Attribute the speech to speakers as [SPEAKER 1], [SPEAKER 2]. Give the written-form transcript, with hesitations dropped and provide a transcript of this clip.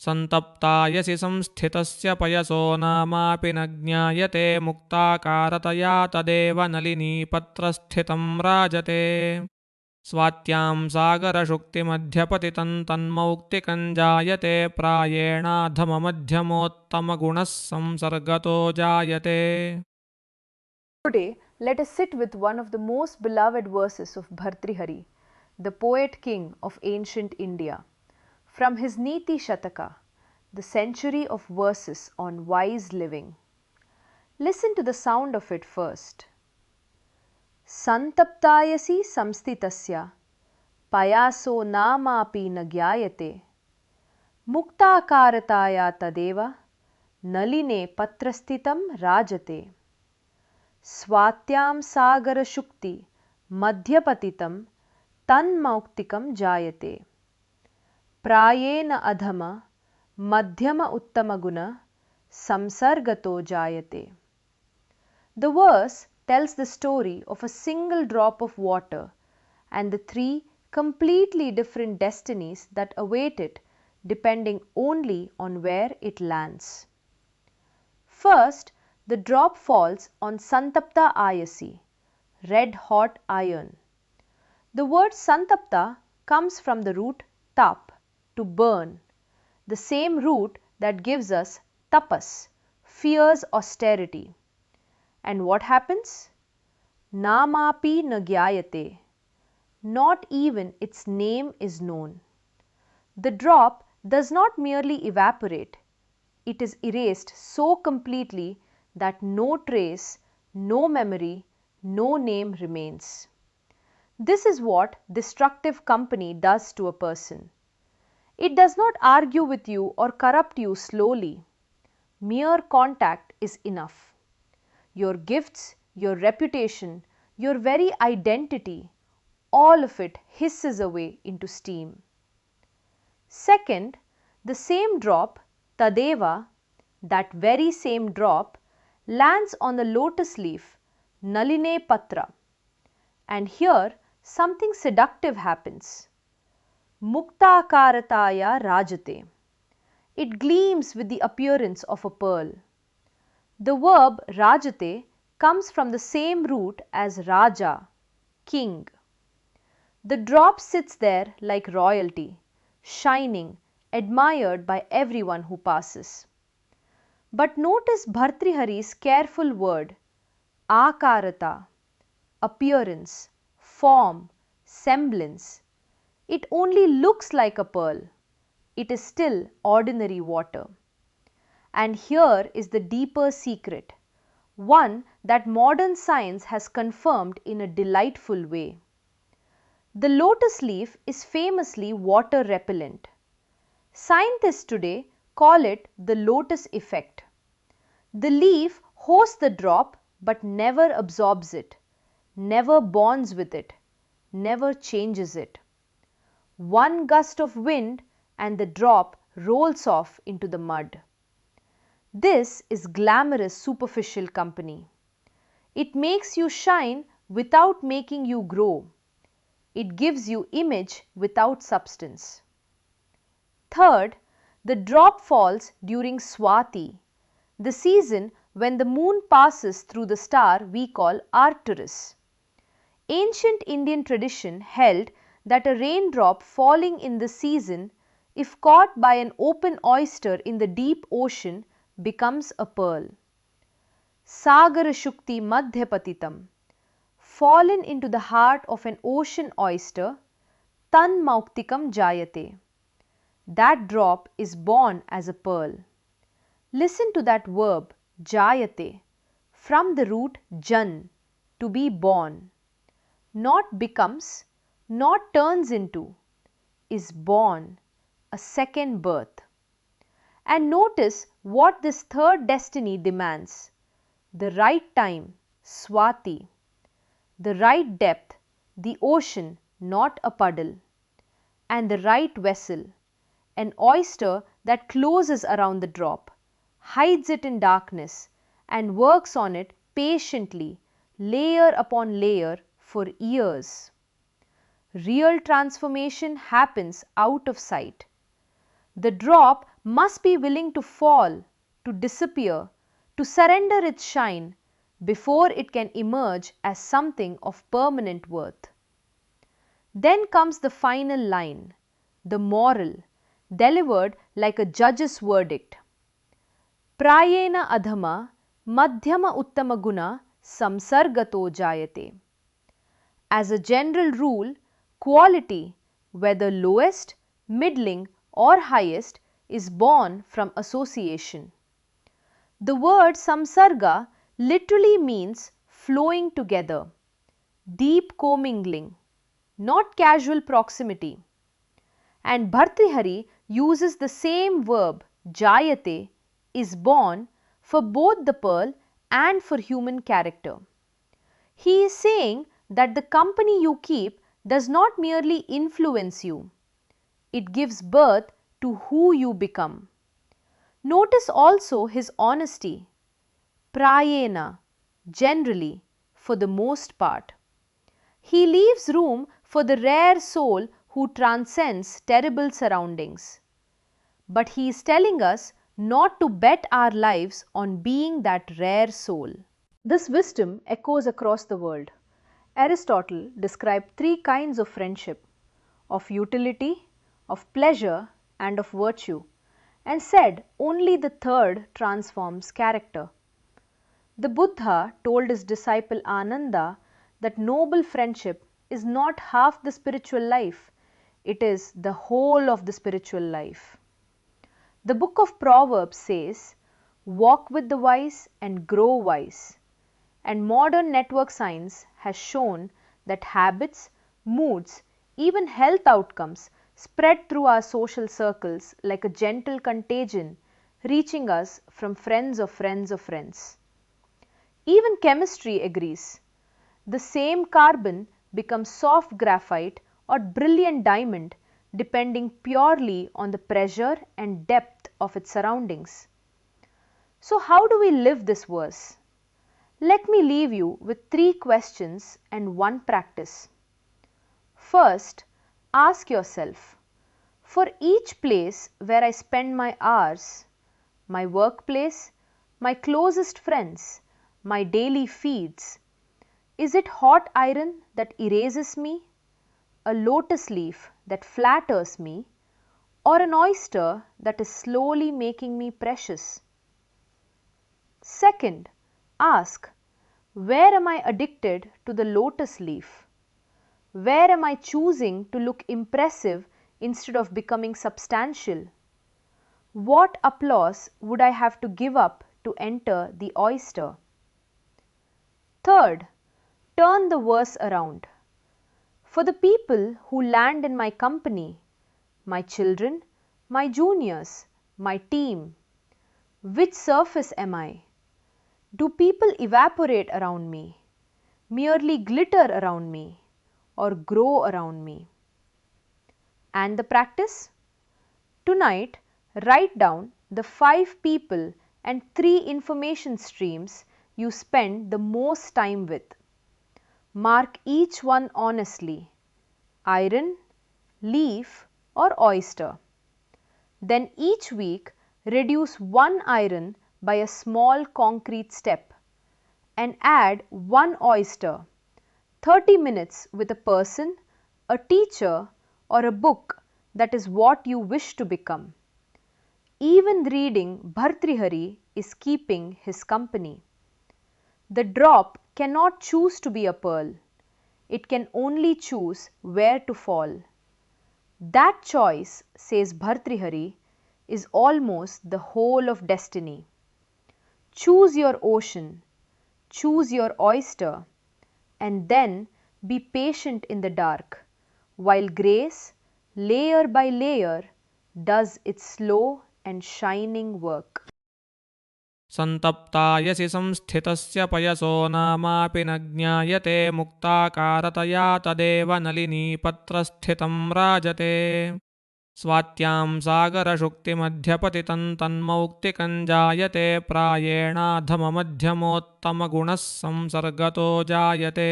[SPEAKER 1] सन्तप्तायसि संस्थितस्य पयसो नामापि न ज्ञायते मुक्ताकारतया तदेव नलिनीपत्रस्थितं राजते स्वात्यां सागरशुक्तिमध्यपतितं तन्मौक्तिकं जायते प्रायेणाधममध्यमोत्तमगुणः संसर्गतो जायते.
[SPEAKER 2] Today, let us sit with one of the most beloved verses of Bhartrihari, the poet king of ancient India. From his Niti Shataka, the century of verses on wise living. Listen to the sound of it first. Santaptayasi samstitasya payaso namapi na gyayate muktakarataya tadeva naline patrastitam rajate स्वात्यां सागरशुक्ति मध्यपतितं तन्मौक्तिकं जायते प्रायेण अधम मध्यम उत्तमगुण samsargato jaayate. The verse tells the story of a single drop of water and the three completely different destinies that await it depending only on where it lands. First, the drop falls on santapta ayasi, red hot iron. The word santapta comes from the root tap, to burn, the same root that gives us tapas, fierce austerity. And what happens? Namapi na gyayate. Not even its name is known. The drop does not merely evaporate, it is erased so completely that no trace, no memory, no name remains. This is what destructive company does to a person. It does not argue with you or corrupt you slowly. Mere contact is enough. Your gifts, your reputation, your very identity, all of it hisses away into steam. Second, the same drop, tadeva, that very same drop, lands on the lotus leaf, naline patra. And here something seductive happens. Muktakarataya raajate. It gleams with the appearance of a pearl. The verb raajate comes from the same root as raja, king. The drop sits there like royalty, shining, admired by everyone who passes. But notice Bhartrihari's careful word, akarata, appearance, form, semblance. It only looks like a pearl. It is still ordinary water. And here is the deeper secret, one that modern science has confirmed in a delightful way. The lotus leaf is famously water repellent. Scientists today call it the lotus effect. The leaf hosts the drop but never absorbs it, never bonds with it, never changes it. One gust of wind and the drop rolls off into the mud. This is glamorous superficial company. It makes you shine without making you grow. It gives you image without substance. Third, the drop falls during Swati, the season when the moon passes through the star we call Arcturus. Ancient Indian tradition held that a raindrop falling in this season, if caught by an open oyster in the deep ocean, becomes a pearl. Sagara Shukti Madhyapatitam, fallen into the heart of an ocean oyster, Tan Mauktikam Jaayate. That drop is born as a pearl. Listen to that verb, jaayate, from the root jan, to be born. Not becomes, not turns into, is born, a second birth. And notice what this third destiny demands. The right time, Swati. The right depth, the ocean, not a puddle. And the right vessel, an oyster that closes around the drop, hides it in darkness and works on it patiently, layer upon layer for years. Real transformation happens out of sight. The drop must be willing to fall, to disappear, to surrender its shine before it can emerge as something of permanent worth. Then comes the final line, the moral, delivered like a judge's verdict. Prayena adhama madhyama uttama guna samsargato jaayate. As a general rule, quality, whether lowest, middling or highest, is born from association. The word samsarga literally means flowing together, deep commingling, not casual proximity. And Bhartrihari uses the same verb jaayate, is born, for both the pearl and for human character. He is saying that the company you keep does not merely influence you, it gives birth to who you become. Notice also his honesty. Prayena, generally, for the most part. He leaves room for the rare soul who transcends terrible surroundings. But he is telling us not to bet our lives on being that rare soul. This wisdom echoes across the world. Aristotle described three kinds of friendship: of utility, of pleasure, and of virtue, and said only the third transforms character. The Buddha told his disciple Ananda that noble friendship is not half the spiritual life, it is the whole of the spiritual life. The book of Proverbs says, "Walk with the wise and grow wise." And modern network science has shown that habits, moods, even health outcomes spread through our social circles like a gentle contagion, reaching us from friends of friends of friends. Even chemistry agrees. The same carbon becomes soft graphite or brilliant diamond depending purely on the pressure and depth of its surroundings. So how do we live this verse? Let me leave you with three questions and one practice. First, ask yourself, for each place where I spend my hours, my workplace, my closest friends, my daily feeds, is it hot iron that erases me, a lotus leaf that flatters me, or an oyster that is slowly making me precious? Second, ask, where am I addicted to the lotus leaf? Where am I choosing to look impressive instead of becoming substantial? What applause would I have to give up to enter the oyster? Third, turn the verse around. For the people who land in my company, my children, my juniors, my team, which surface am I? Do people evaporate around me, merely glitter around me, or grow around me? And the practice? Tonight, write down the 5 people and 3 information streams you spend the most time with. Mark each one honestly: iron, leaf, or oyster. Then each week, reduce 1 iron by a small concrete step and add 1 oyster. 30 minutes with a person, a teacher, or a book that is what you wish to become. Even reading Bhartrihari is keeping his company. The drop cannot choose to be a pearl. It can only choose where to fall. That choice, says Bhartrihari, is almost the whole of destiny. Choose your ocean, choose your oyster, and then be patient in the dark, while grace, layer by layer, does its slow and shining work.
[SPEAKER 1] सन्तप्तायसि संस्थितस्य पयसो नामापि न ज्ञायते मुक्ताकारतया तदेव नलिनीपत्रस्थितं राजते स्वात्यां सागरशुक्तिमध्यपतितं तन्मौक्तिकं जायते प्रायेणाधममध्यमोत्तमगुणः संसर्गतो जायते